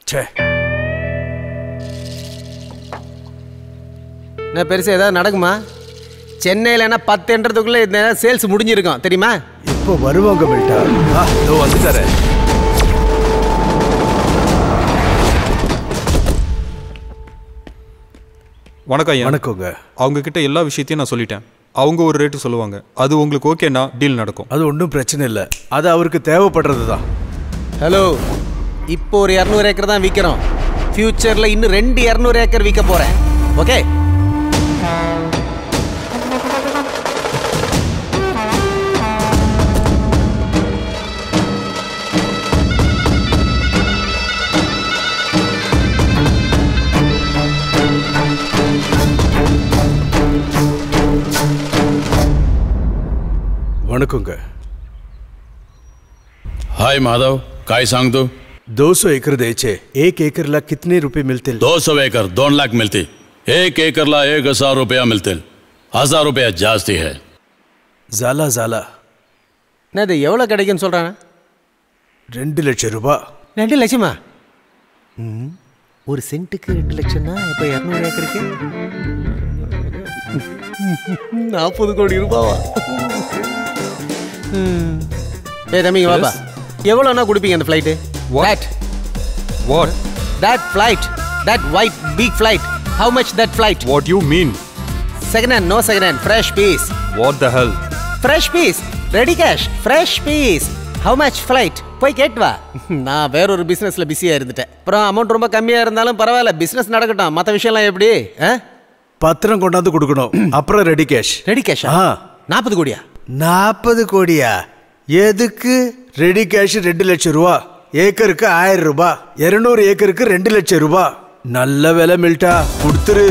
ச்சே. என்ன பெருசா ஏதாவது நடக்குமா? சென்னையிலனா 10 என்றதுக்குள்ள இந்த சேல்ஸ் முடிஞ்சிருக்கும் தெரியுமா? இப்போ வருவாங்க மில்டா. இதோ வந்துட்டாரு. வணக்கம் ஐயா. வணக்கங்க. அவங்க கிட்ட எல்லா விஷயத்தையும் நான் சொல்லிட்டேன். அவங்க ஒரு ரேட்டு சொல்லுவாங்க. அது உங்களுக்கு ஓகேனா டீல் நடக்கும். அது ஒன்றும் பிரச்சனை இல்லை. அது அவருக்கு தேவைப்படுறது தான். ஹலோ, இப்போ ஒரு 200 ஏக்கர் தான் விற்கிறோம். ஃபியூச்சரில் இன்னும் 200 ஏக்கர் விற்க போகிறேன். ஓகே? वणकंग। हाय माधव, काय सांगतो? 200 एकर द्यायचे. 1 एकरला कितने रुपये मिळतील? 200 एकर 2 लाख मिळते. 1 एकरला 1000 रुपया मिळतील. 1000 रुपया जास्ती है. झाला झाला. என்னது எவ்வளோ கிடைக்குன்னு சொல்கிறாங்க? 2 லட்சம் ரூபாய். 2 லட்சமா? ஒரு சென்ட்டுக்கு 2 லட்சம்னா இப்போ 200 ஏக்கருக்கு 40 கோடி ரூபாவா? ஏய் தம்பிங்க வாப்பா. எவ்வளோனா கொடுப்பீங்க அந்த flight? What? What? That flight, that white big flight. How much that flight? What you mean? Second hand, no second hand, fresh piece. What the hell? Fresh piece, ready cash, fresh piece. How much flight? போய் கேட்டு வா. நான் வேற ஒரு பிஸ்னஸில் பிஸியாக இருந்துட்டேன். அப்புறம் அமௌண்ட் ரொம்ப கம்மியாக இருந்தாலும் பரவாயில்ல, பிஸ்னஸ் நடக்கட்டும். மற்ற விஷயம்லாம் எப்படி? பத்திரம் கொண்டாந்து கொடுக்கணும். அப்புறம் ரெடி கேஷ். ரெடி கேஷா? 40 கோடியா? 40 கோடியா? எதுக்கு? ரெடி கேஷ் 2 லட்சம் ரூபாய். ஏக்கருக்கு 1000 ரூபாய். 200 ஏக்கருக்கு 2 லட்சம் ரூபாய். நல்ல விலை மில்டா, கொடுத்துரு.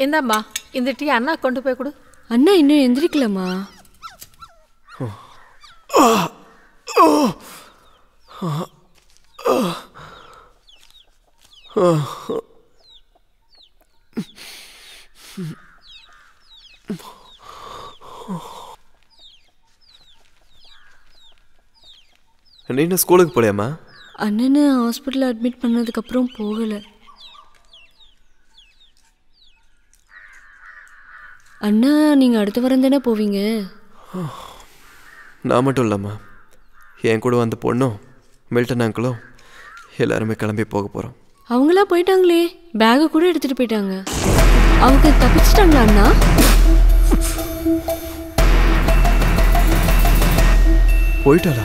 இந்தாம்மா, இந்த டீ அண்ணா கொண்டு போய் கொடு. அண்ணா இன்னும் எந்திரிக்கலாமா? நீ ஸ்கூலுக்கு போலையாம்மா? அண்ணனை ஹாஸ்பிட்டல் அட்மிட் பண்ணதுக்கப்புறம் போகலை. அண்ணா நீங்கள் அடுத்த வாரம் தானே போவீங்க? நான் மட்டும் இல்லைம்மா, என் கூட வந்த பொண்ணும் மில்டன் அங்கிளும் எல்லாருமே கிளம்பி போக போகிறோம். அவங்களா போயிட்டாங்களே, பேகை கூட எடுத்துட்டு போயிட்டாங்க. அவங்க தப்பிச்சிட்டாங்களா அண்ணா? போயிட்டாளா?